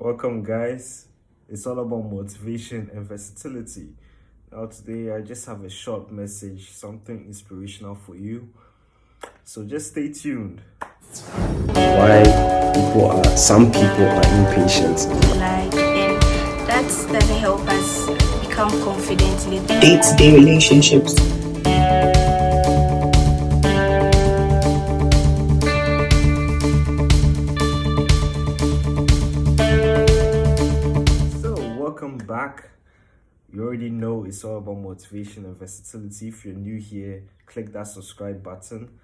Welcome, guys. It's all about motivation and versatility. Now, today, I just have a short message, something inspirational for you. So, just stay tuned. Why some people are impatient. Like then that doesn't help us become confident in the Day-to-day relationships. So, welcome back. You already know it's all about motivation and versatility. If you're new here, click that subscribe button.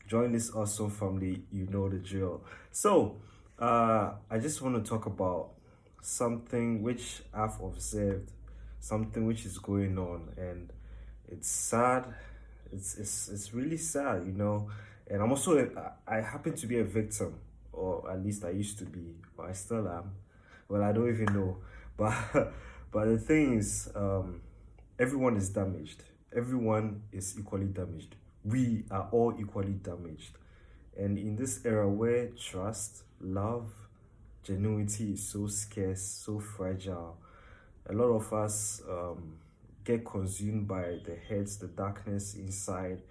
Join this awesome family. You know the drill. So, I just want to talk about something which I've observed, something which is going on, and it's sad. It's really sad, And I'm also I happen to be a victim, or at least I used to be, but I still am. Well, I don't even know, but but the thing is, everyone is damaged. Everyone is equally damaged. We are all equally damaged, and in this era where trust, love, genuinity is so scarce, so fragile, a lot of us get consumed by the hurts, the darkness inside,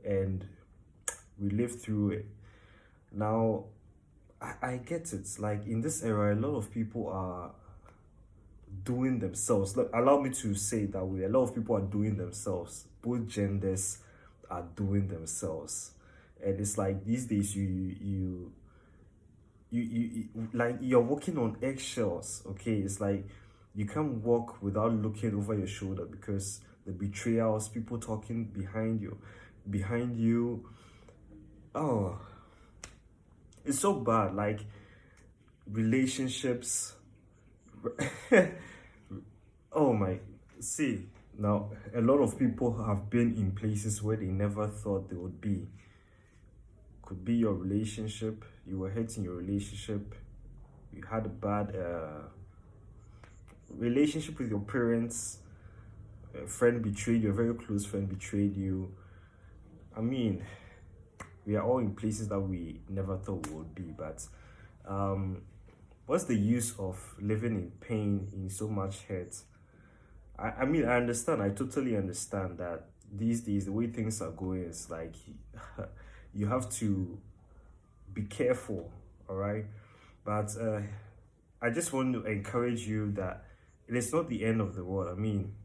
and we live through it. Now, I get it. Like in this era, a lot of people are doing themselves. Look, allow me to say it that way. A lot of people are doing themselves. Both genders are doing themselves, and it's like these days you like you're walking on eggshells. Okay, it's like you can't walk without looking over your shoulder because the betrayals, people talking behind you. Oh, it's so bad. Like relationships. Oh my, see, now a lot of people have been in places where they never thought they would be. Could be your relationship, you were hurt in your relationship, you had a bad relationship with your parents, a friend betrayed you, a very close friend betrayed you. I mean, we are all in places that we never thought we would be, but what's the use of living in pain, in so much hurt? I mean, I understand. I totally understand that these days, the way things are going is like you have to be careful, all right? But I just want to encourage you that it is not the end of the world. I mean,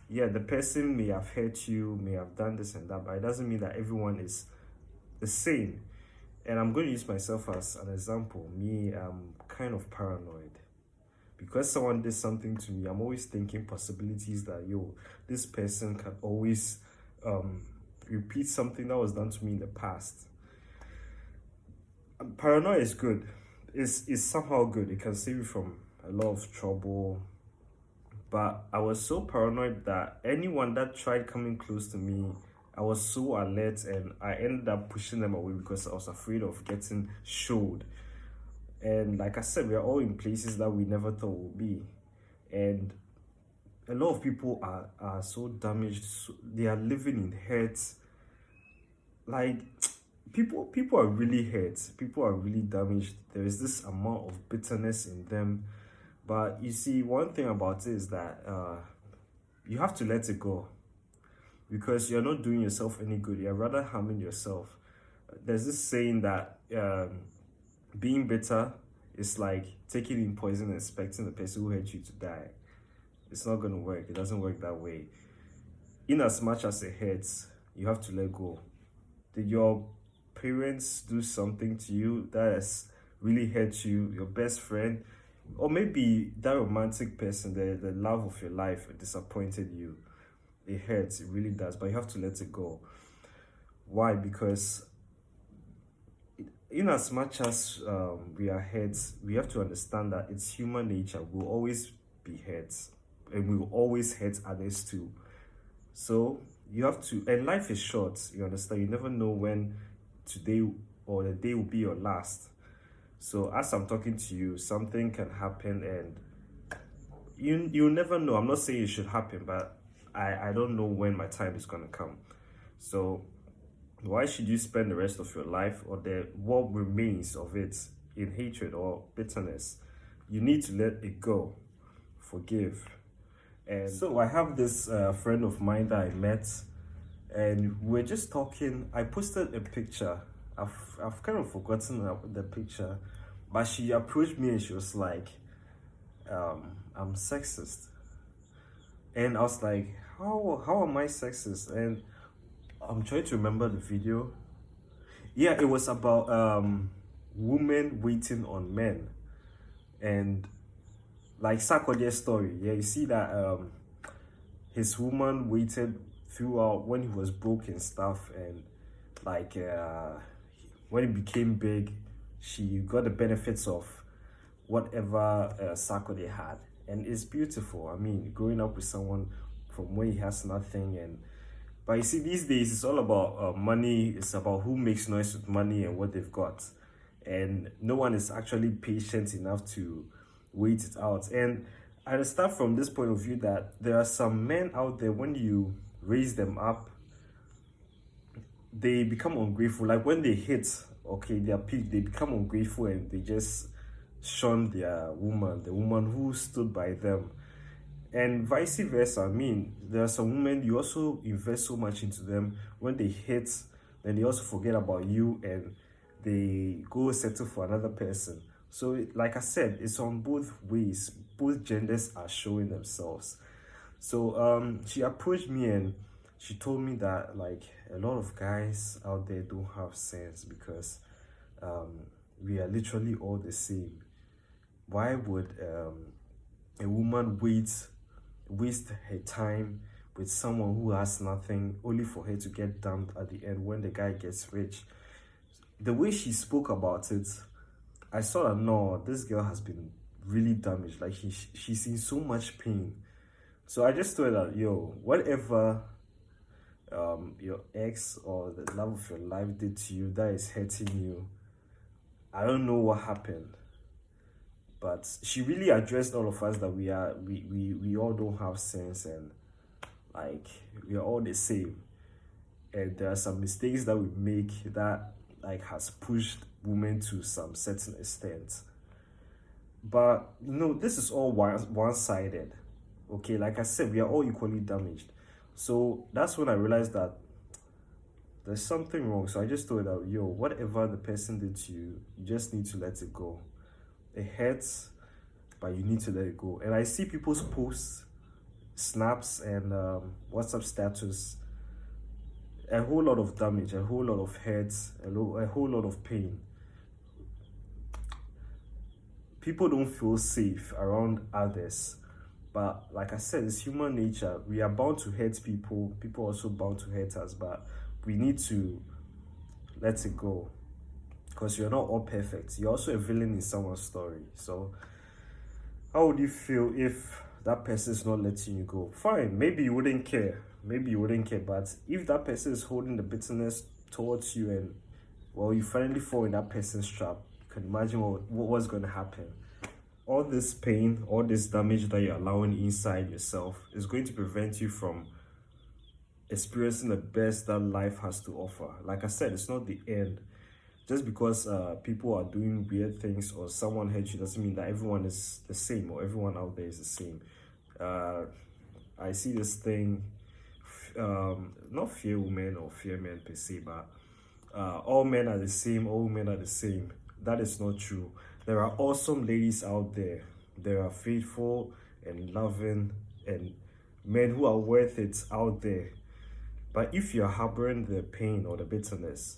yeah, the person may have hurt you, may have done this and that, but it doesn't mean that everyone is the same. And I'm going to use myself as an example. Me, I'm kind of paranoid. Because someone did something to me, I'm always thinking possibilities that, this person can always repeat something that was done to me in the past. Paranoia is good. It's somehow good. It can save you from a lot of trouble. But I was so paranoid that anyone that tried coming close to me, I was so alert, and I ended up pushing them away because I was afraid of getting showed. And like I said, we are all in places that we never thought would be. And a lot of people are so damaged. They are living in hurt. Like, people are really hurt. People are really damaged. There is this amount of bitterness in them. But you see, one thing about it is that you have to let it go. Because you're not doing yourself any good. You're rather harming yourself. There's this saying that being bitter is like taking in poison and expecting the person who hurt you to die. It's not going to work. It doesn't work that way. In as much as it hurts, you have to let go. Did your parents do something to you that has really hurt you? Your best friend? Or maybe that romantic person, the love of your life, disappointed you. It hurts. It really does. But you have to let it go. Why? Because in as much as we are hurt, we have to understand that it's human nature. We'll always be hurt, and we will always hurt others too. So you have to, and life is short. You understand? You never know when today or the day will be your last. So as I'm talking to you, something can happen, and you never know. I'm not saying it should happen, but I don't know when my time is gonna come. So why should you spend the rest of your life or what remains of it in hatred or bitterness? you need to let it go, forgive. And so I have this friend of mine that I met, and we're just talking. I posted a picture. I've kind of forgotten the picture, but she approached me and she was like, I'm sexist. And I was like, how am I sexist? And I'm trying to remember the video. Yeah, it was about women waiting on men. And like Sarkodie's story, yeah, you see that his woman waited throughout when he was broke and stuff, and like when he became big, she got the benefits of whatever Sarkodie had. And it's beautiful. I mean, growing up with someone from where he has nothing. And but you see, these days it's all about money. It's about who makes noise with money and what they've got, and no one is actually patient enough to wait it out. And I understand from this point of view that there are some men out there, when you raise them up, they become ungrateful. Like when they hit, okay, their peak, they become ungrateful and they just shun their woman, the woman who stood by them. And vice versa. I mean, there are some women you also invest so much into them. When they hit, then they also forget about you and they go settle for another person. So, like I said, it's on both ways. Both genders are showing themselves. So, she approached me and she told me that like a lot of guys out there don't have sense because we are literally all the same. Why would a woman waste her time with someone who has nothing only for her to get dumped at the end when the guy gets rich? The way she spoke about it, I saw that no, this girl has been really damaged. Like she's in so much pain. So I just told her, yo, whatever your ex or the love of your life did to you that is hurting you, I don't know what happened. But she really addressed all of us that we all don't have sense, and like we are all the same. And there are some mistakes that we make that like has pushed women to some certain extent. But you know, this is all one-sided. Okay, like I said, we are all equally damaged. So that's when I realized that there's something wrong. So I just told her, yo, whatever the person did to you, you just need to let it go. It hurts, but you need to let it go. And I see people's posts, snaps, and WhatsApp status, a whole lot of damage, a whole lot of hurt, a whole lot of pain. People don't feel safe around others. But like I said, it's human nature. We are bound to hurt people. People are also bound to hurt us. But we need to let it go. Because you're not all perfect. You're also a villain in someone's story. So how would you feel if that person is not letting you go? Fine, maybe you wouldn't care. Maybe you wouldn't care. But if that person is holding the bitterness towards you and, well, you finally fall in that person's trap, you can imagine what's going to happen. All this pain, all this damage that you're allowing inside yourself is going to prevent you from experiencing the best that life has to offer. Like I said, it's not the end. Just because people are doing weird things or someone hurt you doesn't mean that everyone is the same or everyone out there is the same. I see this thing, not fear women or fear men per se, but all men are the same, all women are the same. That is not true. There are awesome ladies out there. There are faithful and loving and men who are worth it out there. But if you're harboring the pain or the bitterness,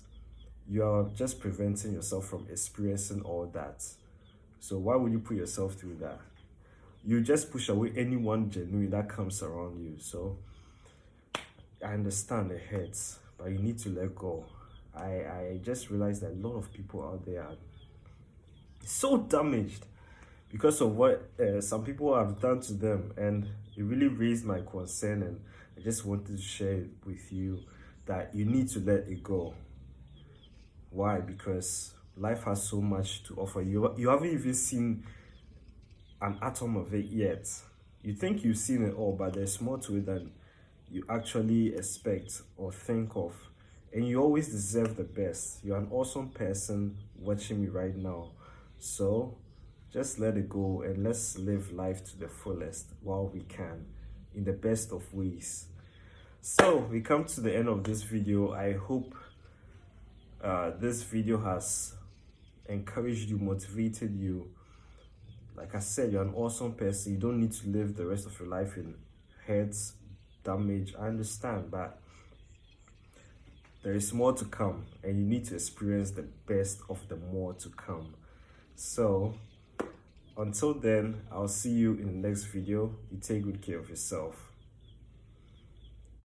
you are just preventing yourself from experiencing all that. So why would you put yourself through that? You just push away anyone genuine that comes around you. So I understand it hurts, but you need to let go. I just realized that a lot of people out there are so damaged because of what some people have done to them, and it really raised my concern, and I just wanted to share it with you that you need to let it go. Why? Because life has so much to offer you. You haven't even seen an atom of it yet. You think you've seen it all, but there's more to it than you actually expect or think of. And you always deserve the best. You're an awesome person watching me right now. So just let it go and let's live life to the fullest while we can, in the best of ways. So we come to the end of this video. I hope this video has encouraged you, motivated you. Like I said, you're an awesome person. You don't need to live the rest of your life in hurt, damage. I understand, but there is more to come, and you need to experience the best of the more to come. So until then, I'll see you in the next video. You take good care of yourself.